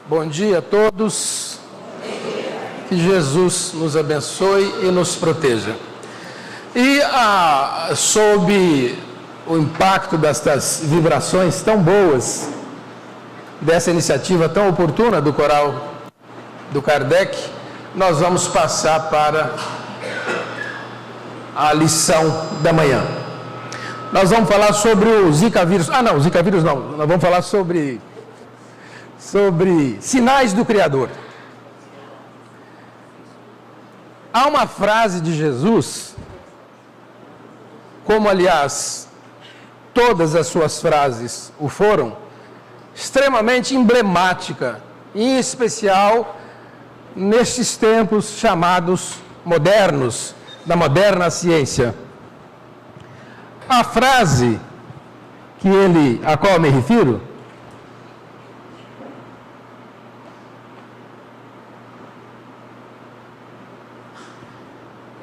Bom dia a todos. Que Jesus nos abençoe e nos proteja. E sob o impacto destas vibrações tão boas, dessa iniciativa tão oportuna do coral do Kardec, nós vamos passar para a lição da manhã. Nós vamos falar sobre o Zika vírus. Zika vírus não. Nós vamos falar sobre sinais do Criador. Há uma frase de Jesus, como aliás todas as suas frases o foram, extremamente emblemática, em especial nestes tempos chamados modernos, da moderna ciência. A frase a qual eu me refiro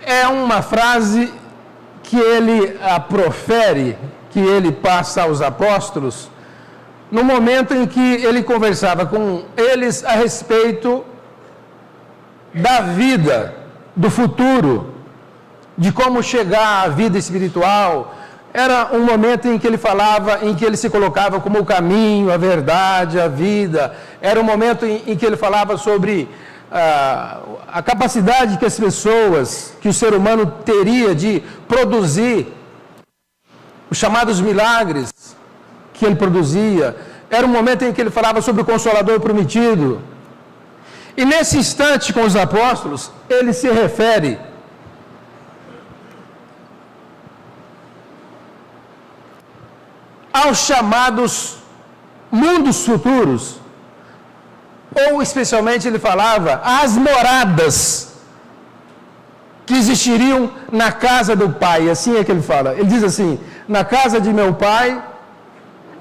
é uma frase que ele profere, que ele passa aos apóstolos, no momento em que ele conversava com eles a respeito da vida, do futuro, de como chegar à vida espiritual. Era um momento em que ele falava, em que ele se colocava como o caminho, a verdade, a vida. Era um momento em que ele falava sobre a capacidade que as pessoas, que o ser humano teria de produzir os chamados milagres que ele produzia. Era um momento em que ele falava sobre o Consolador prometido. E nesse instante com os apóstolos, ele se refere aos chamados mundos futuros, ou especialmente ele falava às moradas que existiriam na casa do Pai. Assim é que ele fala. Ele diz assim: na casa de meu Pai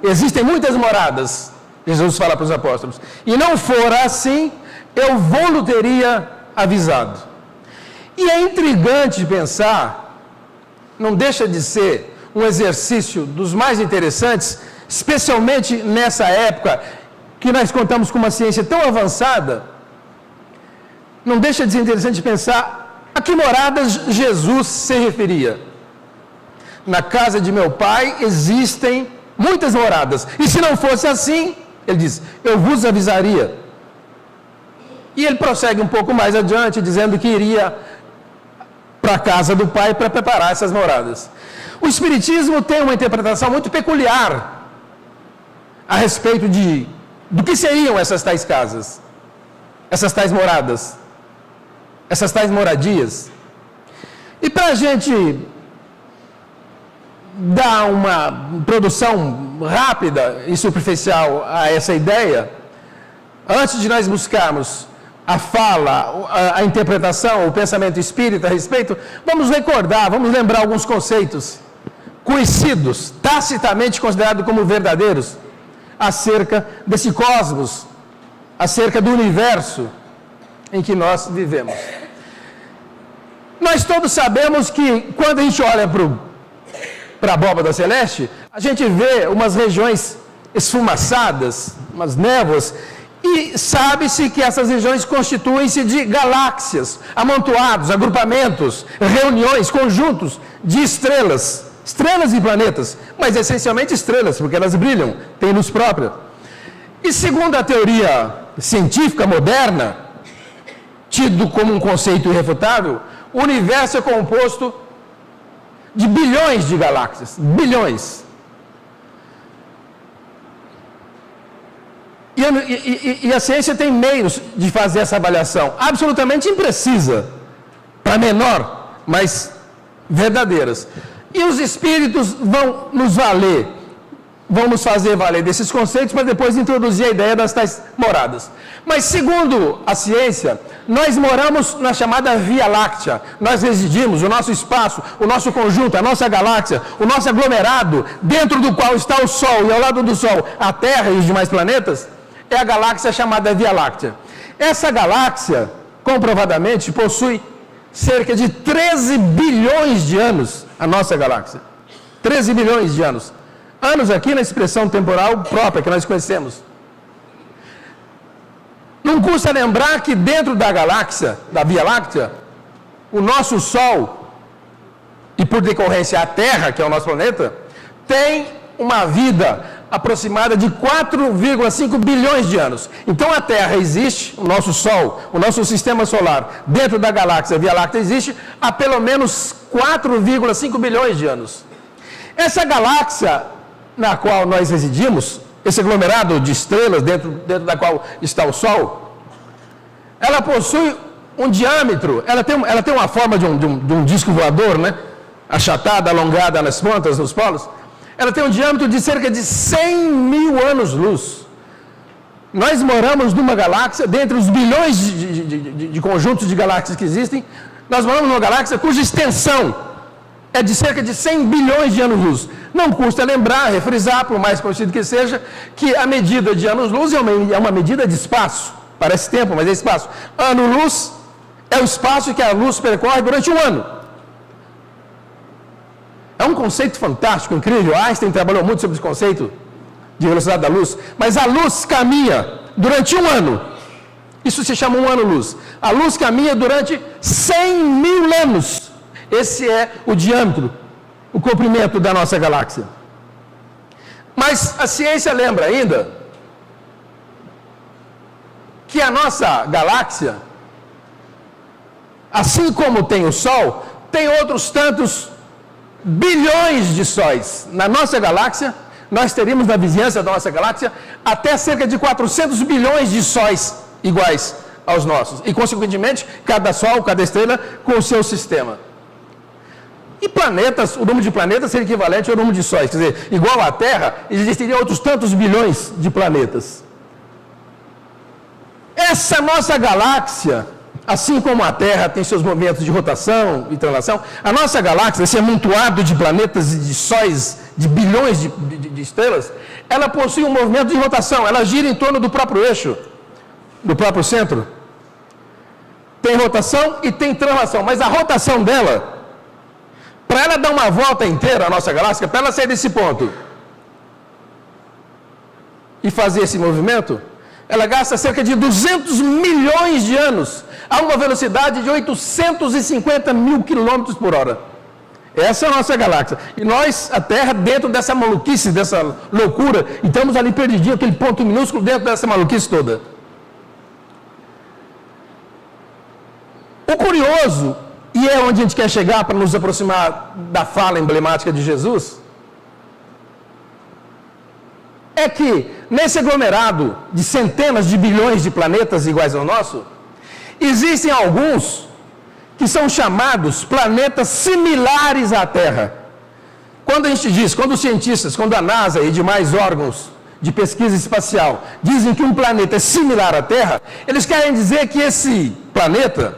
existem muitas moradas. Jesus fala para os apóstolos: e não fora assim, eu vou-lo teria avisado. E é intrigante pensar, não deixa de ser um exercício dos mais interessantes, especialmente nessa época que nós contamos com uma ciência tão avançada, não deixa de ser interessante pensar a que moradas Jesus se referia. Na casa de meu Pai existem muitas moradas, e se não fosse assim, ele diz, eu vos avisaria. E ele prossegue um pouco mais adiante, dizendo que iria para a casa do Pai para preparar essas moradas. O Espiritismo tem uma interpretação muito peculiar a respeito do que seriam essas tais casas, essas tais moradas, essas tais moradias. E para a gente dar uma introdução rápida e superficial a essa ideia, antes de nós buscarmos a fala, a interpretação, o pensamento espírita a respeito, vamos lembrar alguns conceitos conhecidos, tacitamente considerados como verdadeiros, acerca desse cosmos, acerca do universo em que nós vivemos. Nós todos sabemos que quando a gente olha para a abóbada celeste, a gente vê umas regiões esfumaçadas, umas névoas, e sabe-se que essas regiões constituem-se de galáxias, amontoados, agrupamentos, reuniões, conjuntos de estrelas e planetas, mas essencialmente estrelas, porque elas brilham, têm luz própria. E segundo a teoria científica moderna, tido como um conceito irrefutável, o universo é composto de bilhões de galáxias, bilhões. E a ciência tem meios de fazer essa avaliação, absolutamente imprecisa, para menor, mas verdadeiras. E os espíritos vão nos fazer valer desses conceitos para depois introduzir a ideia das tais moradas. Mas segundo a ciência, nós moramos na chamada Via Láctea. Nós residimos, o nosso espaço, o nosso conjunto, a nossa galáxia, o nosso aglomerado, dentro do qual está o Sol e ao lado do Sol a Terra e os demais planetas, é a galáxia chamada Via Láctea. Essa galáxia, comprovadamente, possui cerca de 13 bilhões de anos, a nossa galáxia. 13 bilhões de anos. Anos aqui na expressão temporal própria que nós conhecemos. Não custa lembrar que dentro da galáxia, da Via Láctea, o nosso Sol, e por decorrência a Terra, que é o nosso planeta, tem uma vida aproximada de 4,5 bilhões de anos. Então a Terra existe, o nosso Sol, o nosso sistema solar, dentro da galáxia Via Láctea existe há pelo menos 4,5 bilhões de anos. Essa galáxia na qual nós residimos, esse aglomerado de estrelas dentro da qual está o Sol, ela possui um diâmetro, ela tem uma forma de um disco voador, né? Achatada, alongada nas pontas, nos polos. Ela tem um diâmetro de cerca de 100 mil anos-luz. Nós moramos numa galáxia, dentre os bilhões de conjuntos de galáxias que existem, nós moramos numa galáxia cuja extensão é de cerca de 100 bilhões de anos-luz. Não custa lembrar, refrisar, por mais conhecido que seja, que a medida de anos-luz é uma medida de espaço. Parece tempo, mas é espaço. Ano-luz é o espaço que a luz percorre durante um ano. É um conceito fantástico, incrível. Einstein trabalhou muito sobre esse conceito de velocidade da luz. Mas a luz caminha durante um ano. Isso se chama um ano-luz. A luz caminha durante 100 mil anos. Esse é o diâmetro, o comprimento da nossa galáxia. Mas a ciência lembra ainda que a nossa galáxia, assim como tem o Sol, tem outros tantos bilhões de sóis. Na nossa galáxia, nós teríamos na vizinhança da nossa galáxia até cerca de 400 bilhões de sóis iguais aos nossos. E, consequentemente, cada Sol, cada estrela com o seu sistema. E planetas, o número de planetas seria equivalente ao número de sóis. Quer dizer, igual à Terra, existiriam outros tantos bilhões de planetas. Essa nossa galáxia, assim como a Terra tem seus movimentos de rotação e translação, a nossa galáxia, esse amontoado de planetas e de sóis, de bilhões de estrelas, ela possui um movimento de rotação, ela gira em torno do próprio eixo, do próprio centro. Tem rotação e tem translação, mas a rotação dela, para ela dar uma volta inteira à nossa galáxia, para ela sair desse ponto e fazer esse movimento, ela gasta cerca de 200 milhões de anos a uma velocidade de 850 mil quilômetros por hora. Essa é a nossa galáxia. E nós, a Terra, dentro dessa maluquice, dessa loucura, e estamos ali perdidinhos, aquele ponto minúsculo dentro dessa maluquice toda. O curioso, e é onde a gente quer chegar para nos aproximar da fala emblemática de Jesus, é que nesse aglomerado de centenas de bilhões de planetas iguais ao nosso, existem alguns que são chamados planetas similares à Terra. Quando a gente diz, quando os cientistas, quando a NASA e demais órgãos de pesquisa espacial dizem que um planeta é similar à Terra, eles querem dizer que esse planeta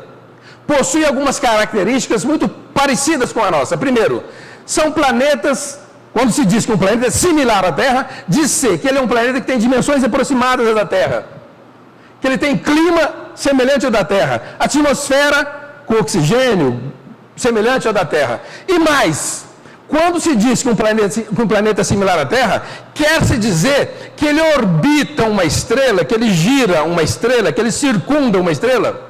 possui algumas características muito parecidas com a nossa. Primeiro, são planetas, quando se diz que um planeta é similar à Terra, diz-se que ele é um planeta que tem dimensões aproximadas da Terra, que ele tem clima semelhante ao da Terra, atmosfera com oxigênio semelhante ao da Terra. E mais, quando se diz que um planeta é similar à Terra, quer-se dizer que ele orbita uma estrela, que ele gira uma estrela, que ele circunda uma estrela,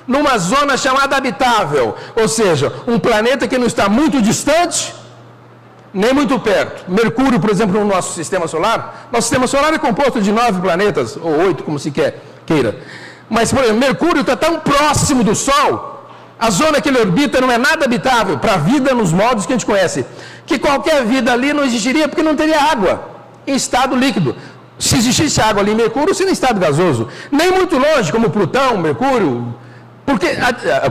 numa zona chamada habitável, ou seja, um planeta que não está muito distante, nem muito perto. Mercúrio, por exemplo, no nosso sistema solar, nosso sistema solar é composto de 9 planetas, ou 8, como se queira. Mas, por exemplo, Mercúrio está tão próximo do Sol, a zona que ele orbita não é nada habitável para a vida nos modos que a gente conhece, que qualquer vida ali não existiria porque não teria água em estado líquido. Se existisse água ali em Mercúrio, seria em estado gasoso. Nem muito longe, como Plutão, Mercúrio, porque,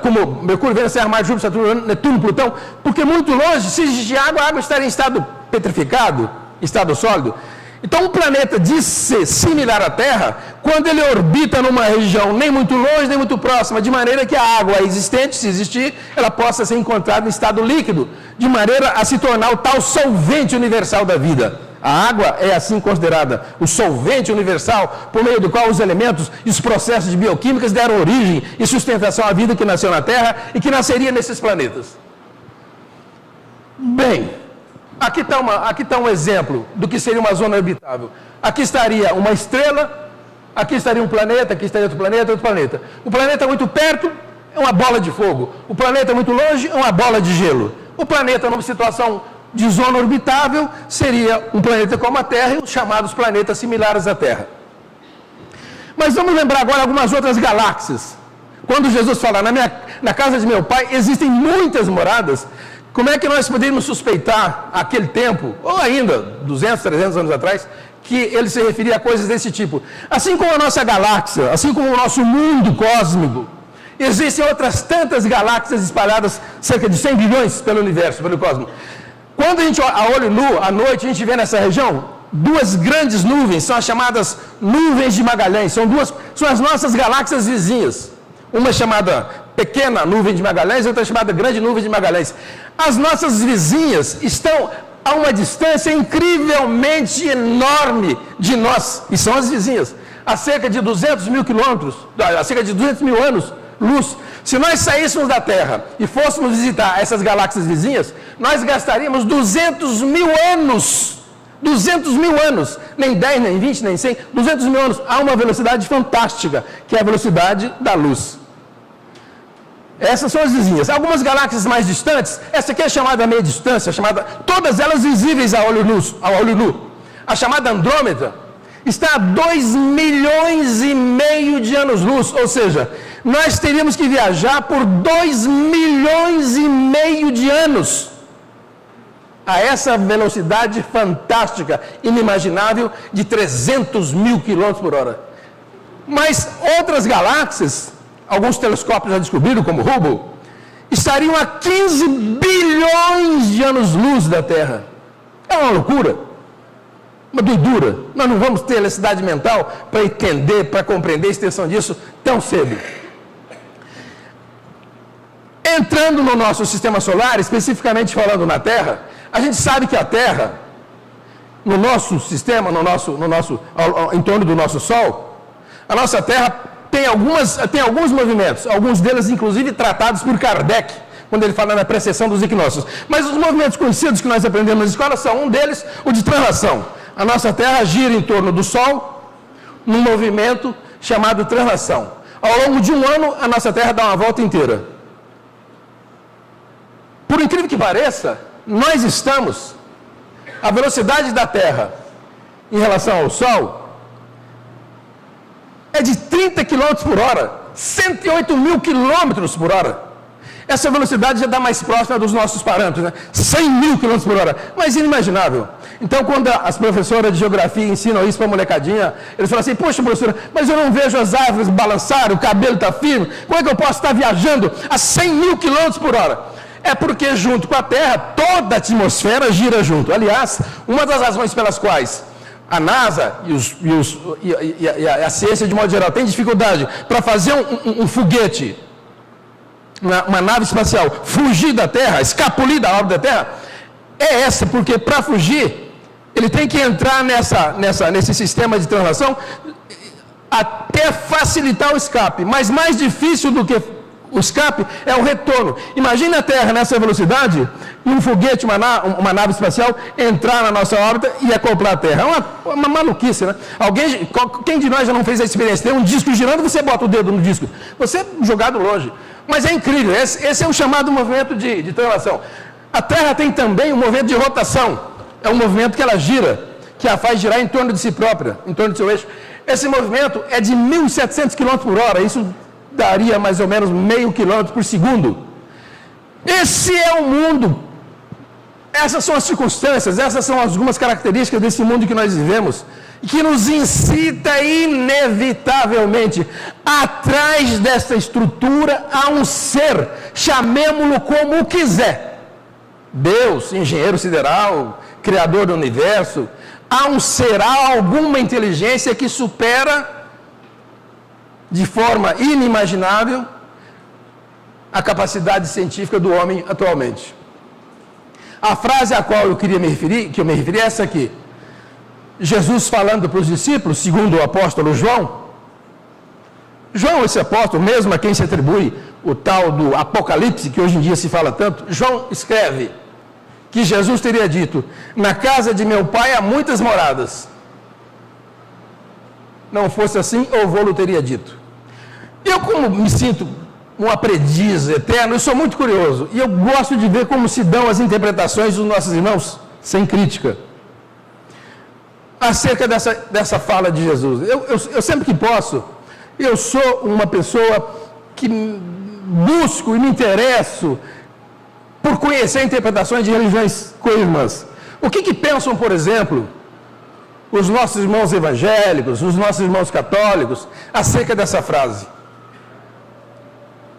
como Mercúrio, Vênus, Terra, Marte, Júpiter, Saturno, Netuno, Plutão, porque muito longe, se existir água, a água estaria em estado petrificado, estado sólido. Então, um planeta diz ser similar à Terra quando ele orbita numa região nem muito longe, nem muito próxima, de maneira que a água existente, se existir, ela possa ser encontrada em estado líquido, de maneira a se tornar o tal solvente universal da vida. A água é assim considerada o solvente universal por meio do qual os elementos e os processos de bioquímicas deram origem e sustentação à vida que nasceu na Terra e que nasceria nesses planetas. Bem, aqui está um exemplo do que seria uma zona habitável. Aqui estaria uma estrela Aqui estaria um planeta, aqui estaria outro planeta. O planeta muito perto é uma bola de fogo. O planeta muito longe é uma bola de gelo. O planeta numa situação de zona orbitável seria um planeta como a Terra e os chamados planetas similares à Terra. Mas vamos lembrar agora algumas outras galáxias. Quando Jesus fala, na casa de meu pai existem muitas moradas, como é que nós poderíamos suspeitar, aquele tempo, ou ainda 200, 300 anos atrás, que ele se referia a coisas desse tipo? Assim como a nossa galáxia, assim como o nosso mundo cósmico, existem outras tantas galáxias espalhadas, cerca de 100 bilhões pelo universo, pelo cosmos. Quando a gente, a olho nu, à noite, a gente vê nessa região, duas grandes nuvens, são as chamadas nuvens de Magalhães, são as nossas galáxias vizinhas. Uma chamada pequena nuvem de Magalhães, outra chamada grande nuvem de Magalhães. As nossas vizinhas estão a uma distância incrivelmente enorme de nós, e são as vizinhas, a cerca de 200 mil quilômetros, a cerca de 200 mil anos, luz. Se nós saíssemos da Terra e fôssemos visitar essas galáxias vizinhas, nós gastaríamos 200 mil anos, 200 mil anos, nem 10, nem 20, nem 100, 200 mil anos, a uma velocidade fantástica, que é a velocidade da luz. Essas são as vizinhas. Algumas galáxias mais distantes, essa aqui é chamada meia distância, todas elas visíveis a olho nu. A chamada Andrômeda está a 2,5 milhões de anos-luz, ou seja, nós teríamos que viajar por 2,5 milhões de anos a essa velocidade fantástica, inimaginável, de 300 mil quilômetros por hora. Mas outras galáxias, alguns telescópios já descobriram, como o Hubble, estariam a 15 bilhões de anos-luz da Terra. É uma loucura, uma doidura. Nós não vamos ter elasticidade mental para entender, para compreender a extensão disso tão cedo. Entrando no nosso sistema solar, especificamente falando na Terra, a gente sabe que a Terra, no nosso sistema, em torno do nosso Sol, a nossa Terra tem alguns movimentos, alguns deles inclusive tratados por Kardec, quando ele fala na precessão dos equinócios. Mas os movimentos conhecidos que nós aprendemos na escola são, um deles, o de translação. A nossa Terra gira em torno do Sol, num movimento chamado translação. Ao longo de um ano, a nossa Terra dá uma volta inteira. Por incrível que pareça, nós estamos, a velocidade da Terra em relação ao Sol é de 30 km por hora, 108 mil km por hora. Essa velocidade já dá mais próxima dos nossos parâmetros, né? 100 mil km por hora, mas inimaginável. Então, quando as professoras de geografia ensinam isso para a molecadinha, eles falam assim, poxa, professora, mas eu não vejo as árvores balançar, o cabelo está firme, como é que eu posso estar viajando a 100 mil km por hora? É porque junto com a Terra, toda a atmosfera gira junto. Aliás, uma das razões pelas quais a NASA e a ciência de modo geral tem dificuldade para fazer um foguete, uma nave espacial, fugir da Terra, escapulir da órbita da Terra, é essa, porque para fugir, ele tem que entrar nesse sistema de translação até facilitar o escape, mas mais difícil do que o escape é o retorno. Imagine a Terra nessa velocidade e um foguete, uma nave espacial entrar na nossa órbita e acoplar a Terra. É uma maluquice, né? Quem de nós já não fez a experiência? Tem um disco girando, você bota o dedo no disco. Você é jogado longe. Mas é incrível. Esse é o chamado movimento de translação. A Terra tem também um movimento de rotação. É um movimento que ela gira, que a faz girar em torno de si própria, em torno do seu eixo. Esse movimento é de 1.700 km por hora. Isso daria mais ou menos meio quilômetro por segundo. Esse é o mundo. Essas são as circunstâncias, essas são algumas características desse mundo que nós vivemos, que nos incita inevitavelmente, atrás dessa estrutura, a um ser, chamemo-lo como quiser. Deus, engenheiro sideral, criador do universo, há um ser, há alguma inteligência que supera de forma inimaginável a capacidade científica do homem atualmente. A frase a qual que eu me referi é essa aqui. Jesus falando para os discípulos, segundo o apóstolo João, esse apóstolo, mesmo a quem se atribui o tal do Apocalipse, que hoje em dia se fala tanto, João escreve que Jesus teria dito, na casa de meu pai há muitas moradas. não fosse assim, eu vou-lhe teria dito. Eu, como me sinto um aprendiz eterno, eu sou muito curioso, e eu gosto de ver como se dão as interpretações dos nossos irmãos, sem crítica, acerca dessa fala de Jesus. Eu sempre que posso, eu sou uma pessoa que busco e me interesso por conhecer interpretações de religiões co-irmãs. O que pensam, por exemplo, os nossos irmãos evangélicos, os nossos irmãos católicos, acerca dessa frase?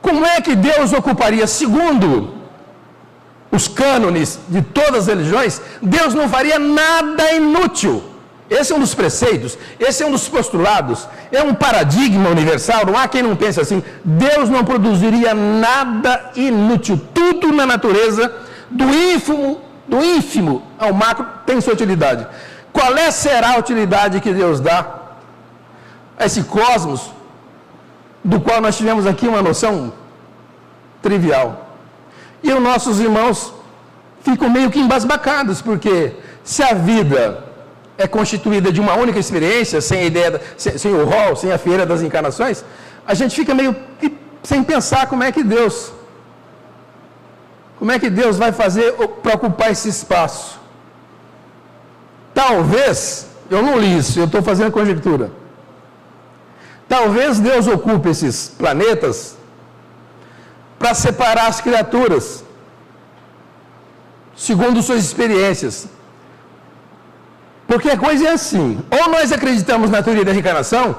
Como é que Deus ocuparia, segundo os cânones de todas as religiões, Deus não faria nada inútil. Esse é um dos preceitos, esse é um dos postulados, é um paradigma universal, não há quem não pense assim. Deus não produziria nada inútil, tudo na natureza, do ínfimo ao macro, tem sua utilidade. Qual será a utilidade que Deus dá a esse cosmos, do qual nós tivemos aqui uma noção trivial? E os nossos irmãos ficam meio que embasbacados, porque se a vida é constituída de uma única experiência, sem a ideia, sem o rol, sem a feira das encarnações, a gente fica meio que sem pensar como é que Deus vai fazer para ocupar esse espaço. Talvez, eu não li isso, eu estou fazendo conjectura. Talvez Deus ocupe esses planetas para separar as criaturas, segundo suas experiências. Porque a coisa é assim, ou nós acreditamos na teoria da reencarnação,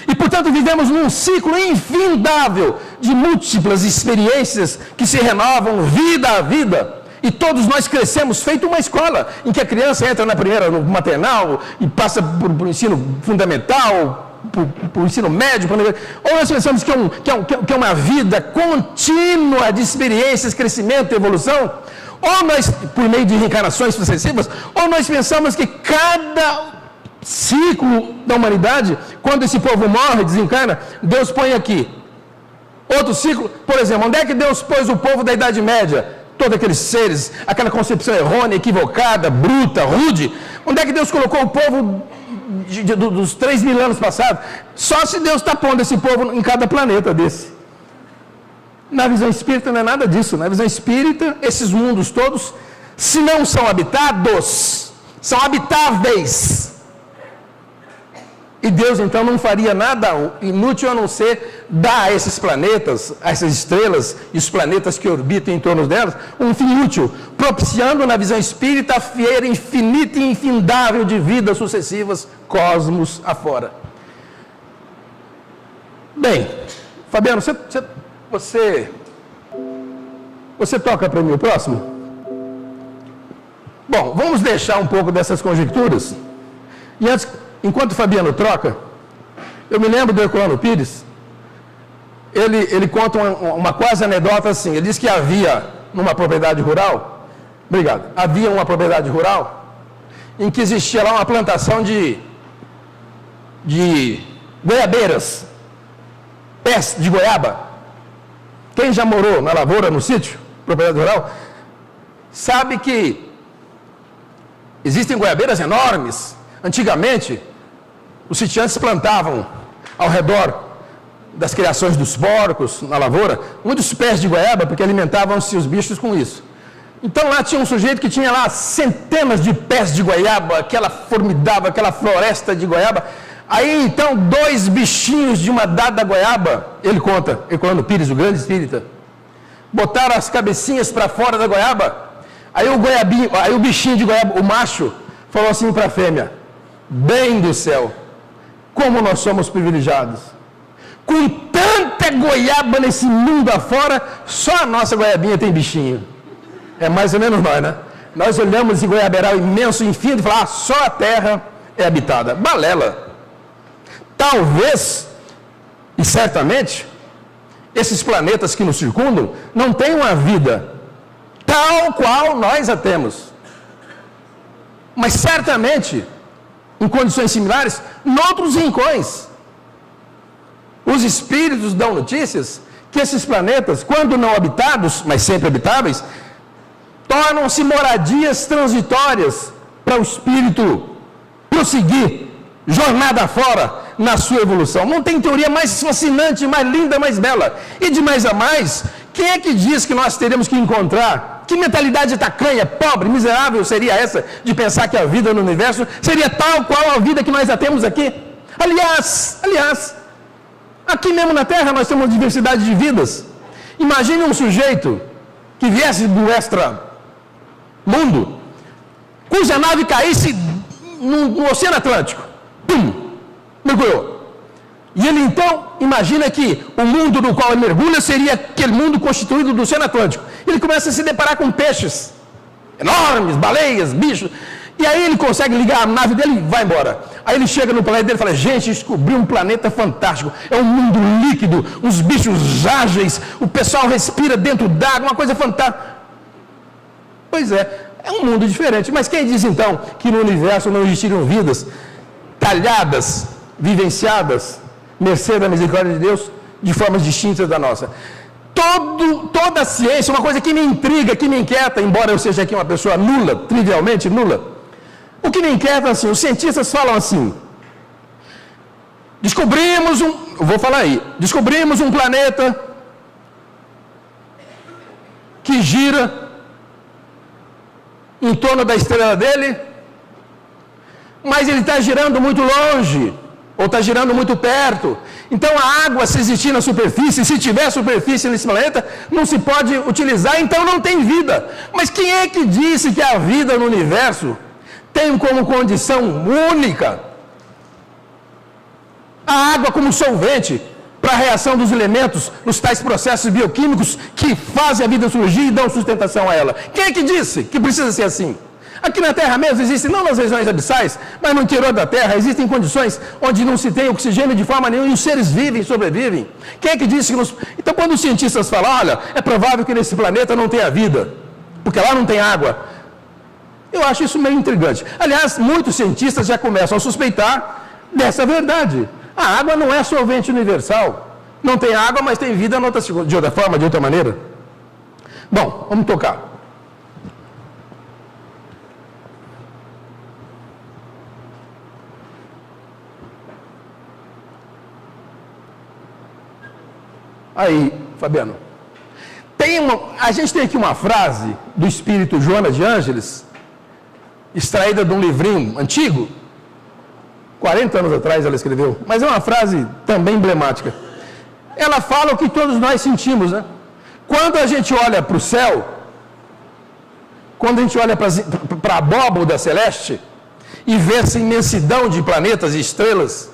e portanto vivemos num ciclo infindável de múltiplas experiências que se renovam vida a vida, e todos nós crescemos feito uma escola, em que a criança entra no maternal, e passa por ensino fundamental, por ensino médio, ou nós pensamos que é uma vida contínua de experiências, crescimento e evolução, ou nós, por meio de reencarnações sucessivas, ou nós pensamos que cada ciclo da humanidade, quando esse povo morre, desencarna, Deus põe aqui outro ciclo. Por exemplo, onde é que Deus pôs o povo da Idade Média? Todos aqueles seres, aquela concepção errônea, equivocada, bruta, rude. Onde é que Deus colocou o povo dos 3.000 anos passados? Só se Deus está pondo esse povo em cada planeta desse. Na visão espírita não é nada disso. Na visão espírita, esses mundos todos, se não são habitados, são habitáveis. E Deus então não faria nada inútil a não ser dar a esses planetas, a essas estrelas e os planetas que orbitam em torno delas, um fim útil, propiciando na visão espírita a feira infinita e infindável de vidas sucessivas, cosmos afora. Bem, Fabiano, você toca para mim o próximo? Bom, vamos deixar um pouco dessas conjecturas. E antes, enquanto o Fabiano troca, eu me lembro do Herculano Pires. Ele conta uma quase anedota assim. Ele diz que havia numa propriedade rural, havia uma propriedade rural em que existia lá uma plantação de goiabeiras, pés de goiaba. Quem já morou na lavoura, no sítio, propriedade rural, sabe que existem goiabeiras enormes. Antigamente, os sitiantes plantavam ao redor das criações dos porcos na lavoura muitos pés de goiaba, porque alimentavam-se os bichos com isso. Então lá tinha um sujeito que tinha lá centenas de pés de goiaba, aquela formidável, aquela floresta de goiaba. Aí então 2 bichinhos de uma dada goiaba, ele conta, Herculano Pires, o grande espírita, botaram as cabecinhas para fora da goiaba. Aí o bichinho de goiaba, o macho, falou assim para a fêmea: bem do céu, como nós somos privilegiados. Com tanta goiaba nesse mundo afora, só a nossa goiabinha tem bichinho. É mais ou menos nós, né? Nós olhamos esse goiaberal imenso, infinito, e falamos: só a terra é habitada. Balela. Talvez, e certamente, esses planetas que nos circundam não tenham uma vida tal qual nós a temos. Mas certamente, em condições similares, noutros rincões. Os espíritos dão notícias que esses planetas, quando não habitados, mas sempre habitáveis, tornam-se moradias transitórias para o espírito prosseguir, jornada fora, na sua evolução. Não tem teoria mais fascinante, mais linda, mais bela. E de mais a mais, quem é que diz que nós teremos que encontrar? Que mentalidade tacanha, pobre, miserável seria essa de pensar que a vida no universo seria tal qual a vida que nós já temos aqui? Aliás, aqui mesmo na Terra nós temos uma diversidade de vidas. Imagine um sujeito que viesse do extra-mundo, cuja nave caísse no Oceano Atlântico. Pum! Mergulhou. E ele então imagina que o mundo no qual ele mergulha seria aquele mundo constituído do Oceano Atlântico. Ele começa a se deparar com peixes enormes, baleias, bichos. E aí ele consegue ligar a nave dele e vai embora. Aí ele chega no planeta dele e fala: gente, descobri um planeta fantástico. É um mundo líquido, uns bichos ágeis, o pessoal respira dentro d'água, uma coisa fantástica. Pois é um mundo diferente. Mas quem diz então que no universo não existiriam vidas talhadas, vivenciadas, mercê da misericórdia de Deus, de formas distintas da nossa? Toda a ciência, uma coisa que me intriga, que me inquieta, embora eu seja aqui uma pessoa nula, trivialmente nula, o que me inquieta, assim, os cientistas falam assim: descobrimos um planeta que gira em torno da estrela dele, mas ele está girando muito longe, ou está girando muito perto. Então a água, se existir na superfície, se tiver superfície nesse planeta, não se pode utilizar, então não tem vida. Mas quem é que disse que a vida no universo tem como condição única a água como solvente para a reação dos elementos nos tais processos bioquímicos que fazem a vida surgir e dão sustentação a ela? Quem é que disse que precisa ser assim? Aqui na Terra mesmo existe, não nas regiões abissais, mas no interior da Terra, existem condições onde não se tem oxigênio de forma nenhuma e os seres vivem, sobrevivem. Quem é que disse que Então, quando os cientistas falam: olha, é provável que nesse planeta não tenha vida, porque lá não tem água, eu acho isso meio intrigante. Aliás, muitos cientistas já começam a suspeitar dessa verdade. A água não é solvente universal. Não tem água, mas tem vida de outra forma, de outra maneira. Bom, vamos tocar. Aí, Fabiano, a gente tem aqui uma frase do espírito Joana de Ângeles, extraída de um livrinho antigo, 40 anos atrás ela escreveu, mas é uma frase também emblemática. Ela fala o que todos nós sentimos, né? Quando a gente olha para o céu, quando a gente olha para a abóboda celeste e vê essa imensidão de planetas e estrelas,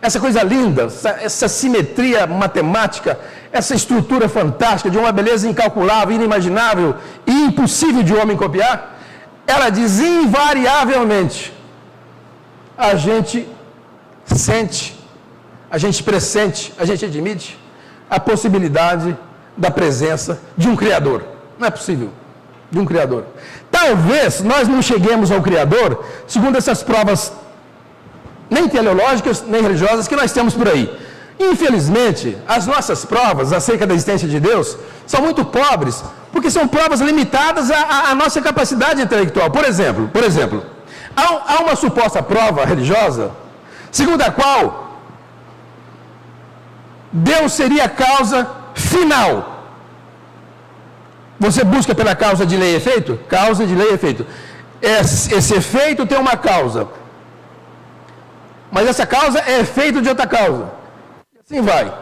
essa coisa linda, essa simetria matemática, essa estrutura fantástica, de uma beleza incalculável, inimaginável e impossível de o homem copiar, ela diz: invariavelmente, a gente sente, a gente pressente, a gente admite a possibilidade da presença de um Criador. Não é possível, de um Criador. Talvez nós não cheguemos ao Criador segundo essas provas nem teleológicas, nem religiosas que nós temos por aí. Infelizmente, as nossas provas acerca da existência de Deus são muito pobres, porque são provas limitadas à nossa capacidade intelectual. Por exemplo, há uma suposta prova religiosa, segundo a qual Deus seria a causa final. Você busca pela causa de lei e efeito? Causa de lei e efeito. Esse efeito tem uma causa, mas essa causa é efeito de outra causa. E assim vai,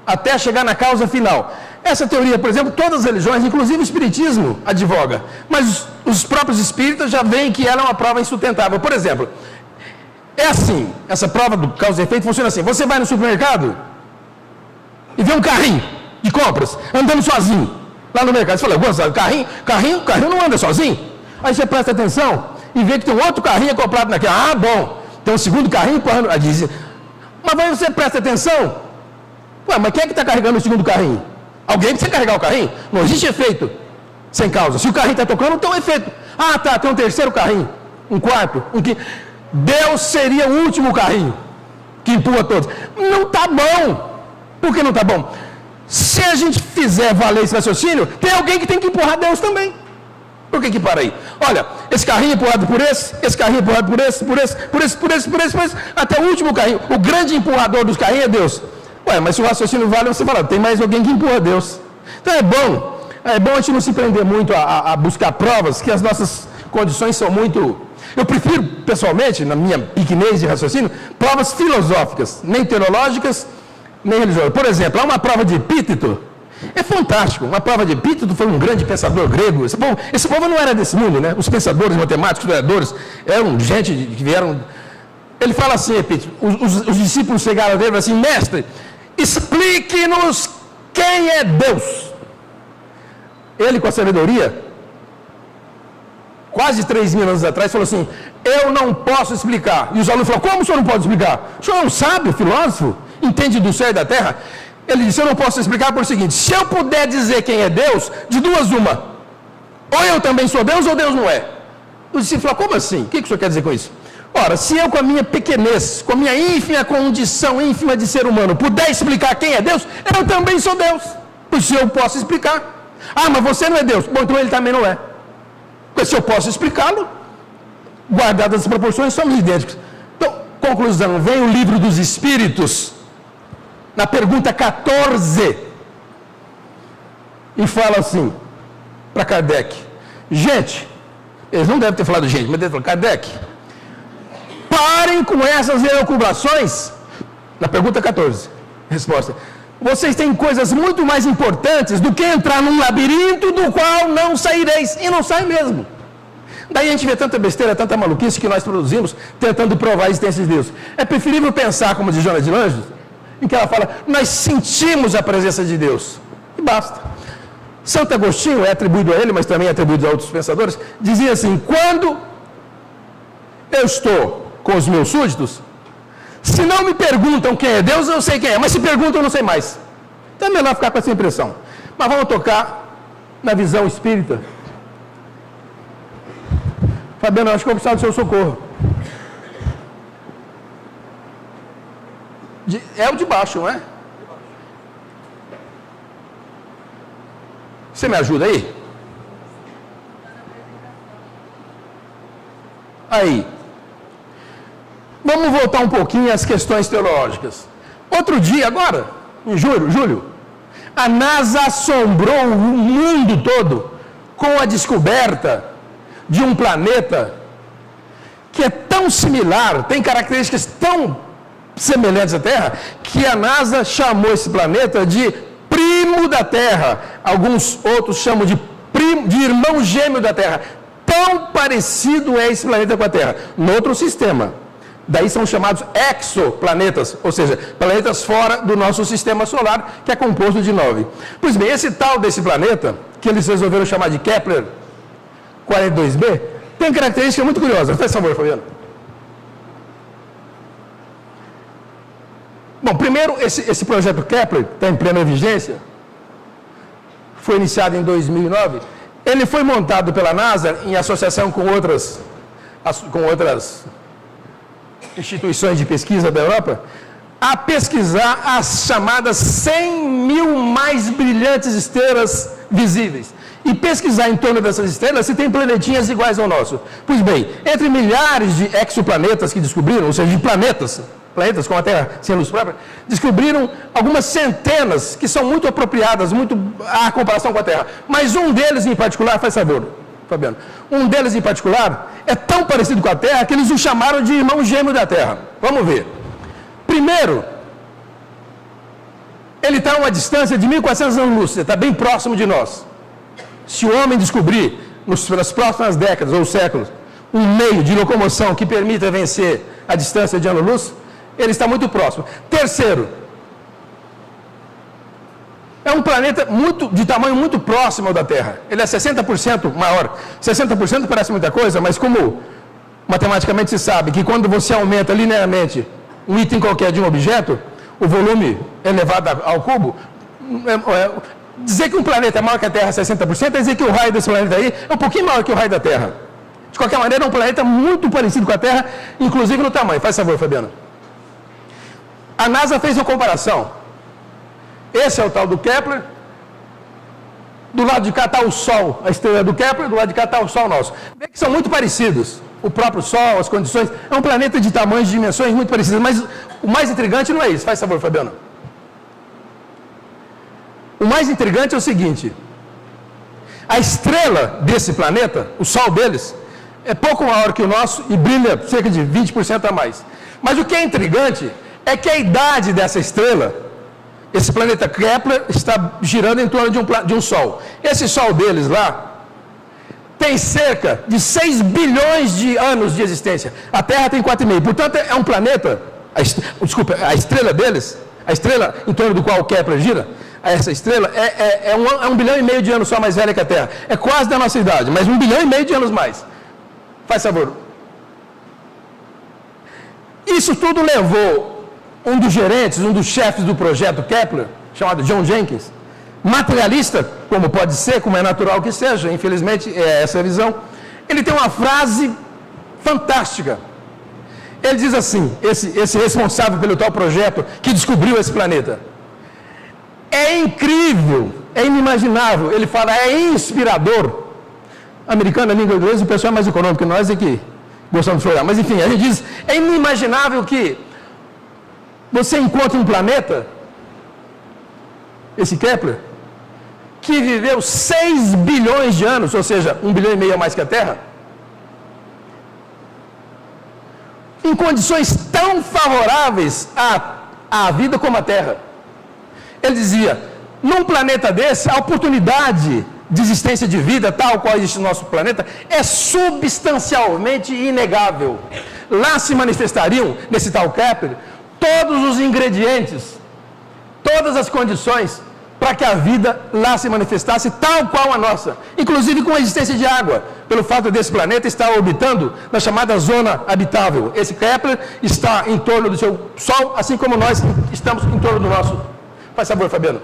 até chegar na causa final. Essa teoria, por exemplo, todas as religiões, inclusive o Espiritismo, advoga. Mas os próprios espíritas já veem que ela é uma prova insustentável. Por exemplo, é assim, essa prova do causa e efeito funciona assim: você vai no supermercado e vê um carrinho de compras andando sozinho lá no mercado. Você fala: Gonçalo, carrinho não anda sozinho. Aí você presta atenção e vê que tem um outro carrinho acoplado naquele. Ah, bom, tem um segundo carrinho empurrando. Mas aí você presta atenção. Ué, mas quem é que está carregando o segundo carrinho? Alguém precisa carregar o carrinho. Não existe efeito sem causa. Se o carrinho está tocando, tem um efeito. Ah, tá, tem um terceiro carrinho, um quarto, um quinto. Deus seria o último carrinho que empurra todos. Não está bom. Por que não está bom? Se a gente fizer valer esse raciocínio, tem alguém que tem que empurrar Deus também. Por que para aí? Olha, esse carrinho empurrado por esse carrinho empurrado por esse, até o último carrinho. O grande empurrador dos carrinhos é Deus. Ué, mas se o raciocínio vale, você fala, tem mais alguém que empurra Deus. Então é bom a gente não se prender muito a buscar provas, que as nossas condições são muito... Eu prefiro, pessoalmente, na minha pequenez de raciocínio, provas filosóficas, nem teológicas, nem religiosas. Por exemplo, há uma prova de Epíteto, é fantástico. Uma prova de Epíteto foi um grande pensador grego. Esse povo não era desse mundo, né? Os pensadores, matemáticos, historiadores, eram gente que vieram... Ele fala assim, Epíteto, os discípulos chegaram a ele e falaram assim, mestre, explique-nos quem é Deus. Ele, com a sabedoria, quase 3.000 anos atrás, falou assim, eu não posso explicar. E os alunos falaram, como o senhor não pode explicar? O senhor é um sábio, filósofo, entende do céu e da terra? Ele disse, eu não posso explicar por o seguinte, se eu puder dizer quem é Deus, de duas uma, ou eu também sou Deus, ou Deus não é. O discípulo falou, como assim? O que o senhor quer dizer com isso? Ora, se eu com a minha pequenez, com a minha ínfima condição ínfima de ser humano, puder explicar quem é Deus, eu também sou Deus. Pois se eu posso explicar. Ah, mas você não é Deus. Bom, então ele também não é. Porque se eu posso explicá-lo, guardadas as proporções, somos idênticos. Então, conclusão, vem o livro dos Espíritos, na pergunta 14, e fala assim, para Kardec, gente, eles não devem ter falado gente, mas devem falar, Kardec, parem com essas elucubrações, na pergunta 14, resposta, vocês têm coisas muito mais importantes do que entrar num labirinto do qual não saireis, e não sai mesmo. Daí a gente vê tanta besteira, tanta maluquice que nós produzimos, tentando provar a existência de Deus. É preferível pensar, como diz Joana de Lange, em que ela fala, nós sentimos a presença de Deus, e basta. Santo Agostinho, é atribuído a ele, mas também é atribuído a outros pensadores, dizia assim, quando eu estou com os meus súditos, se não me perguntam quem é Deus, eu sei quem é, mas se perguntam, eu não sei mais. Então é melhor ficar com essa impressão. Mas vamos tocar na visão espírita. Fabiano, eu acho que eu vou precisar do seu socorro. É o de baixo, não é? Você me ajuda aí? Aí. Vamos voltar um pouquinho às questões teológicas. Outro dia, agora, em julho, a NASA assombrou o mundo todo com a descoberta de um planeta que é tão similar, tem características tão semelhantes à Terra, que a NASA chamou esse planeta de primo da Terra. Alguns outros chamam de irmão gêmeo da Terra. Tão parecido é esse planeta com a Terra. No outro sistema. Daí são chamados exoplanetas, ou seja, planetas fora do nosso sistema solar, que é composto de 9. Pois bem, esse tal desse planeta, que eles resolveram chamar de Kepler 42b, tem característica muito curiosa. Faz favor, Fabiano. Bom, primeiro, esse projeto Kepler, está em plena vigência, foi iniciado em 2009, ele foi montado pela NASA em associação com outras instituições de pesquisa da Europa, a pesquisar as chamadas 100 mil mais brilhantes estrelas visíveis. E pesquisar em torno dessas estrelas se tem planetinhas iguais ao nosso. Pois bem, entre milhares de exoplanetas que descobriram, ou seja, de planetas como a Terra sem luz própria, descobriram algumas centenas que são muito apropriadas, muito à comparação com a Terra. Mas um deles em particular, faz favor, Fabiano, um deles em particular é tão parecido com a Terra que eles o chamaram de irmão gêmeo da Terra. Vamos ver. Primeiro, ele está a uma distância de 1.400 anos-luz, está bem próximo de nós. Se o homem descobrir, nas próximas décadas ou séculos, um meio de locomoção que permita vencer a distância de ano-luz, ele está muito próximo. Terceiro, é um planeta de tamanho muito próximo ao da Terra. Ele é 60% maior. 60% parece muita coisa, mas como matematicamente se sabe que quando você aumenta linearmente um item qualquer de um objeto, o volume elevado ao cubo, dizer que um planeta é maior que a Terra 60%, é dizer que o raio desse planeta aí é um pouquinho maior que o raio da Terra. De qualquer maneira, é um planeta muito parecido com a Terra, inclusive no tamanho. Faz favor, Fabiano. A NASA fez uma comparação. Esse é o tal do Kepler, Do lado de cá está o Sol, a estrela do Kepler, do lado de cá está o Sol nosso. Vê que são muito parecidos. O próprio Sol, as condições. É um planeta de tamanhos, de dimensões muito parecidas. Mas o mais intrigante não é isso. Faz favor, Fabiana. O mais intrigante é o seguinte. A estrela desse planeta, o Sol deles, é pouco maior que o nosso e brilha cerca de 20% a mais. Mas o que é intrigante é que a idade dessa estrela, esse planeta Kepler, está girando em torno de um Sol. Esse Sol deles lá tem cerca de 6 bilhões de anos de existência. A Terra tem 4,5. Portanto, é um planeta, a estrela deles, a estrela em torno do qual o Kepler gira, essa estrela é 1,5 bilhão de anos só mais velha que a Terra. É quase da nossa idade, mas 1,5 bilhão de anos mais. Faz favor. Isso tudo levou um dos gerentes, um dos chefes do projeto Kepler, chamado John Jenkins, materialista, como pode ser, como é natural que seja, infelizmente é essa a visão, ele tem uma frase fantástica. Ele diz assim, esse responsável pelo tal projeto que descobriu esse planeta: é incrível, é inimaginável, ele fala, é inspirador. Americano, a língua inglesa, o pessoal é mais econômico que nós aqui gostamos de falar. Mas enfim, a gente diz, é inimaginável que você encontre um planeta, esse Kepler, que viveu 6 bilhões de anos, ou seja, 1,5 bilhão a mais que a Terra, em condições tão favoráveis à vida como a Terra. Ele dizia, num planeta desse, a oportunidade de existência de vida, tal qual existe no nosso planeta, é substancialmente inegável. Lá se manifestariam, nesse tal Kepler, todos os ingredientes, todas as condições para que a vida lá se manifestasse tal qual a nossa, inclusive com a existência de água, pelo fato desse planeta estar orbitando na chamada zona habitável. Esse Kepler está em torno do seu Sol, assim como nós estamos em torno do nosso. Faz favor, Fabiano.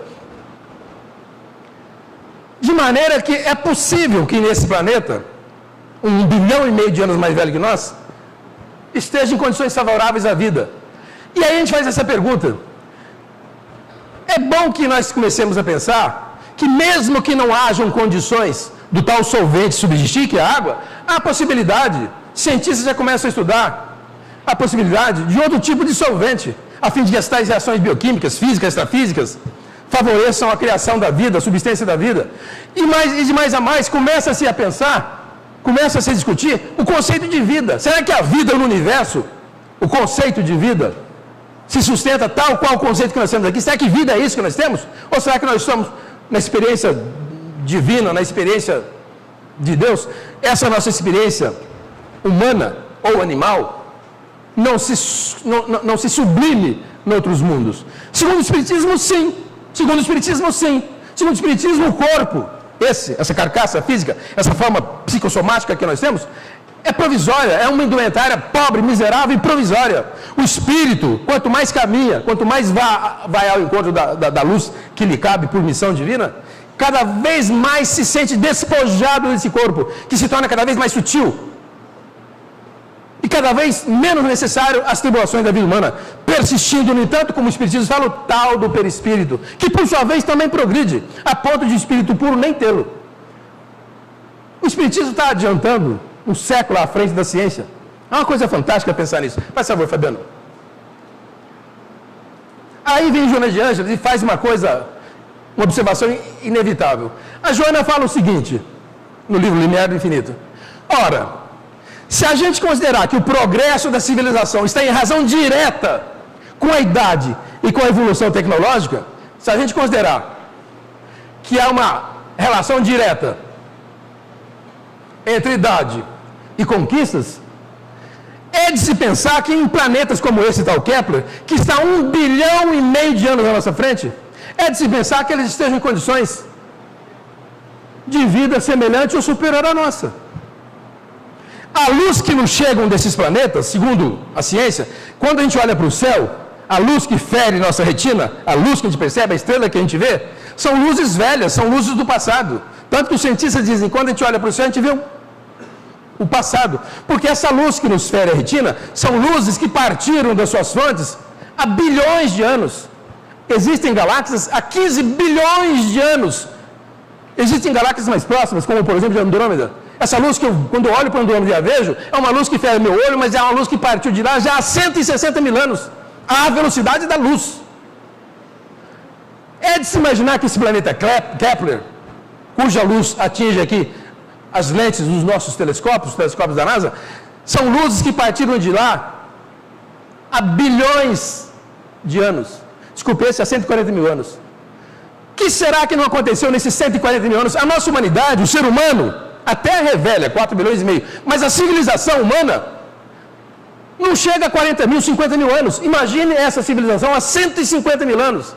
De maneira que é possível que nesse planeta, 1,5 bilhão de anos mais velho que nós, esteja em condições favoráveis à vida. E aí a gente faz essa pergunta. É bom que nós comecemos a pensar que mesmo que não hajam condições do tal solvente subsistir, que é a água, há possibilidade, cientistas já começam a estudar a possibilidade de outro tipo de solvente, a fim de que as tais reações bioquímicas, físicas, extrafísicas, favoreçam a criação da vida, a subsistência da vida. E de mais a mais, começa-se a pensar, começa-se a discutir o conceito de vida. Será que a vida no universo, o conceito de vida, se sustenta tal qual o conceito que nós temos aqui? Será que vida é isso que nós temos? Ou será que nós estamos na experiência divina, na experiência de Deus? Essa nossa experiência humana ou animal não se sublime em outros mundos. Segundo o Espiritismo, sim. Segundo o Espiritismo, sim. Segundo o Espiritismo, o corpo, essa carcaça física, essa forma psicossomática que nós temos, é provisória, é uma indumentária pobre, miserável e provisória. O espírito, quanto mais caminha, quanto mais vai ao encontro da luz que lhe cabe por missão divina, cada vez mais se sente despojado desse corpo, que se torna cada vez mais sutil. E cada vez menos necessário as tribulações da vida humana, persistindo, no entanto, como o Espiritismo fala, o tal do perispírito, que por sua vez também progride, a ponto de espírito puro nem tê-lo. O Espiritismo está adiantando um século à frente da ciência. É uma coisa fantástica pensar nisso. Faz favor, Fabiano. Aí vem Joana de Ângeles e faz uma observação inevitável. A Joana fala o seguinte, no livro Limiar do Infinito. Ora, se a gente considerar que o progresso da civilização está em razão direta com a idade e com a evolução tecnológica, se a gente considerar que há uma relação direta entre idade e conquistas, é de se pensar que em planetas como esse tal Kepler, que está a 1,5 bilhão de anos à nossa frente, é de se pensar que eles estejam em condições de vida semelhante ou superior à nossa. A luz que nos chegam desses planetas, segundo a ciência, quando a gente olha para o céu, a luz que fere nossa retina, a luz que a gente percebe, a estrela que a gente vê, são luzes velhas, são luzes do passado. Tanto que os cientistas dizem, quando a gente olha para o céu, a gente vê o passado. Porque essa luz que nos fere a retina, são luzes que partiram das suas fontes há bilhões de anos. Existem galáxias há 15 bilhões de anos Existem galáxias mais próximas, como por exemplo de Andrômeda. Essa luz que quando eu olho para Andrômeda e a vejo, é uma luz que fere meu olho, mas é uma luz que partiu de lá já há 160 mil anos. A velocidade da luz. É de se imaginar que esse planeta Kepler, cuja luz atinge aqui as lentes dos nossos telescópios, os telescópios da NASA, são luzes que partiram de lá há bilhões de anos. Desculpe, esse há 140 mil anos. O que será que não aconteceu nesses 140 mil anos? A nossa humanidade, o ser humano, a Terra é velha, 4 bilhões e meio, mas a civilização humana não chega a 40 mil, 50 mil anos. Imagine essa civilização há 150 mil anos.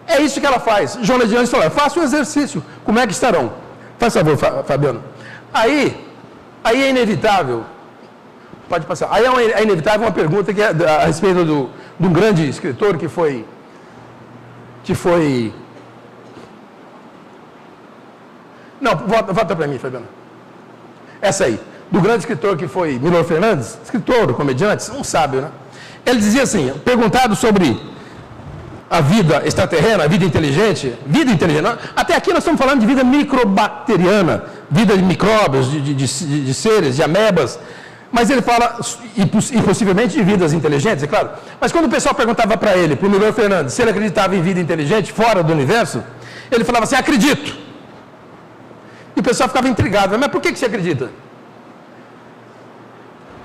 É isso que ela faz. Jonas de Anjos falou, faça o exercício. Como é que estarão? Faz favor, Fabiano. Aí é inevitável. Pode passar. Aí é inevitável uma pergunta que é a respeito de um grande escritor que foi... Não, volta para mim, Fabiano. Essa aí. Do grande escritor que foi Milor Fernandes, escritor, comediante, um sábio, né? Ele dizia assim, perguntado sobre a vida extraterrena, a vida inteligente, até aqui nós estamos falando de vida microbacteriana, vida de micróbios, de seres, de amebas, mas ele fala, e possivelmente de vidas inteligentes, é claro, mas quando o pessoal perguntava para ele, para o Milor Fernandes, se ele acreditava em vida inteligente fora do universo, ele falava assim, acredito. E o pessoal ficava intrigado, mas por que você acredita?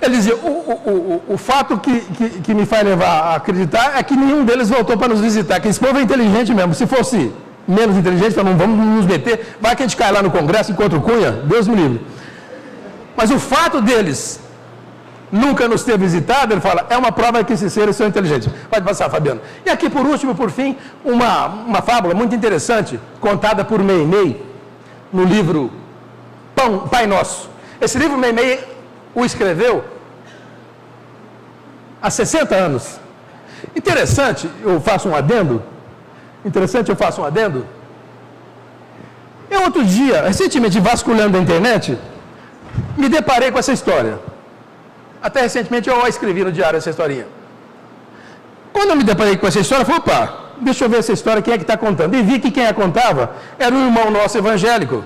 Ele dizia, o fato que me faz levar a acreditar é que nenhum deles voltou para nos visitar, que esse povo é inteligente mesmo, se fosse menos inteligente, não vamos nos meter, vai que a gente cai lá no Congresso, encontra o Cunha, Deus me livre. Mas o fato deles nunca nos ter visitado, ele fala, é uma prova que esses seres são inteligentes. Pode passar, Fabiano. E aqui, por último, por fim, uma fábula muito interessante, contada por Meimei, no livro Pai Nosso. Esse livro Meimei o escreveu há 60 anos. Interessante, eu faço um adendo. Eu outro dia, recentemente vasculhando a internet, me deparei com essa história. Até recentemente eu escrevi no diário essa historinha. Quando eu me deparei com essa história, eu falei, opa, deixa eu ver essa história, quem é que está contando? E vi que quem a contava era um irmão nosso evangélico.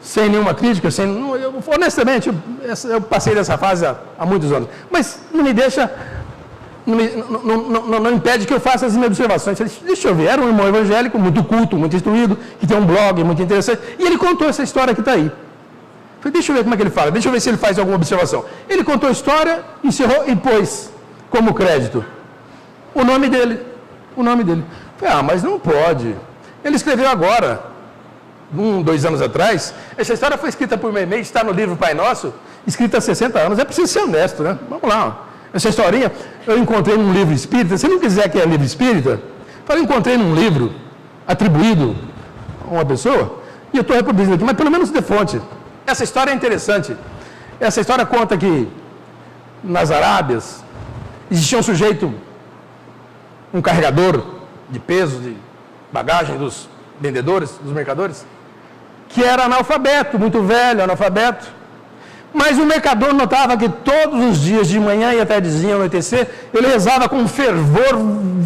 Sem nenhuma crítica, honestamente, eu passei dessa fase há muitos anos. Mas não me deixa, não impede que eu faça as minhas observações. Deixa eu ver, era um irmão evangélico, muito culto, muito instruído, que tem um blog muito interessante, e ele contou essa história que está aí. Falei, deixa eu ver como é que ele fala, deixa eu ver se ele faz alguma observação. Ele contou a história, encerrou e pôs como crédito o nome dele. Falei, mas não pode. Ele escreveu agora. 2 anos atrás, essa história foi escrita por Meimei, está no livro Pai Nosso, escrita há 60 anos, é preciso ser honesto, né? Vamos lá. Essa historinha eu encontrei num livro espírita, se não quiser que é livro espírita, eu encontrei num livro atribuído a uma pessoa, e eu estou reproduzindo aqui, mas pelo menos de fonte. Essa história é interessante. Essa história conta que nas Arábias existia um sujeito, um carregador de peso, de bagagem dos vendedores, dos mercadores, que era analfabeto, muito velho, analfabeto. Mas o mercador notava que todos os dias, de manhã e até tardezinha, anoitecer, ele rezava com um fervor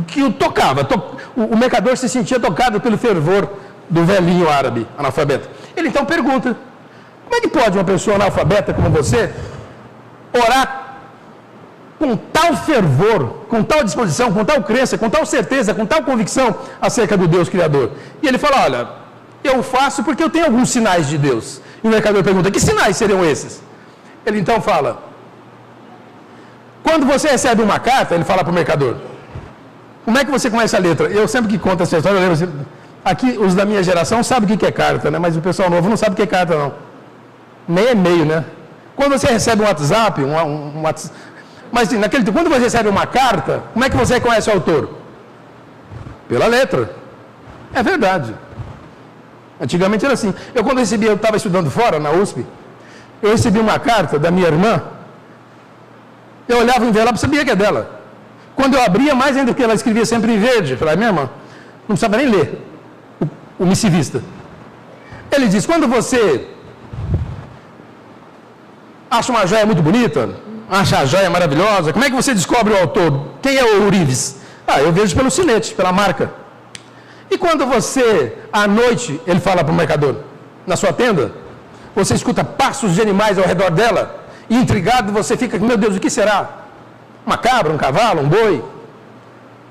que o tocava. O mercador se sentia tocado pelo fervor do velhinho árabe, analfabeto. Ele então pergunta, como é que pode uma pessoa analfabeta como você orar com tal fervor, com tal disposição, com tal crença, com tal certeza, com tal convicção acerca do Deus Criador? E ele fala, olha, eu faço porque eu tenho alguns sinais de Deus. E o mercador pergunta, que sinais seriam esses? Ele então fala, quando você recebe uma carta, ele fala para o mercador, como é que você conhece a letra? Eu sempre que conto essa história, eu lembro assim, aqui os da minha geração sabem o que é carta, né? Mas o pessoal novo não sabe o que é carta, não. Nem e-mail, né? Quando você recebe um WhatsApp, mas assim, quando você recebe uma carta, como é que você conhece o autor? Pela letra. É verdade. Antigamente era assim. Eu estava estudando fora, na USP, eu recebi uma carta da minha irmã, eu olhava o envelope e sabia que é dela. Quando eu abria, mais ainda que ela escrevia sempre em verde, eu falei, minha irmã, não precisava nem ler o missivista. Ele diz, quando você acha uma joia muito bonita, acha a joia maravilhosa, como é que você descobre o autor? Quem é o ourives? Eu vejo pelo sinete, pela marca. E quando você, à noite, ele fala para o mercador, na sua tenda, você escuta passos de animais ao redor dela, e intrigado você fica, meu Deus, o que será? Uma cabra, um cavalo, um boi?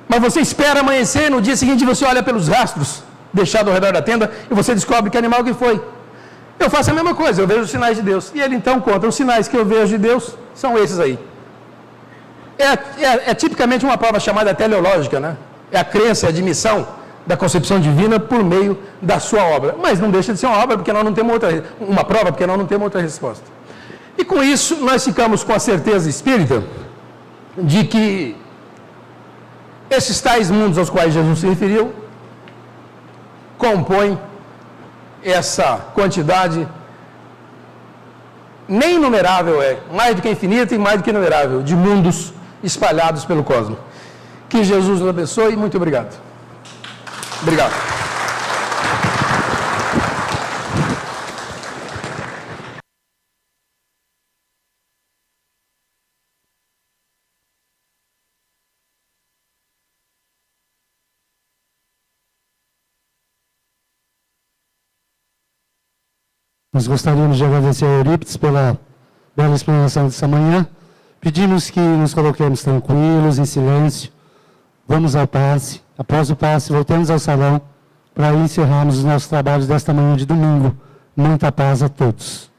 Mas você espera amanhecer, no dia seguinte você olha pelos rastros deixados ao redor da tenda, e você descobre que animal que foi. Eu faço a mesma coisa, eu vejo os sinais de Deus. E ele então conta, os sinais que eu vejo de Deus são esses aí. É tipicamente uma prova chamada teleológica, né? É a crença, a admissão da concepção divina por meio da sua obra. Mas não deixa de ser uma obra, porque nós não temos uma prova, porque nós não temos outra resposta. E com isso, nós ficamos com a certeza espírita de que esses tais mundos aos quais Jesus se referiu compõem essa quantidade nem inumerável, mais do que infinita e mais do que inumerável, de mundos espalhados pelo cosmos. Que Jesus nos abençoe e muito obrigado. Obrigado. Nós gostaríamos de agradecer ao Eurípides pela bela explanação dessa manhã. Pedimos que nos coloquemos tranquilos, em silêncio. Vamos ao passe. Após o passe, voltamos ao salão para encerrarmos os nossos trabalhos desta manhã de domingo. Muita paz a todos.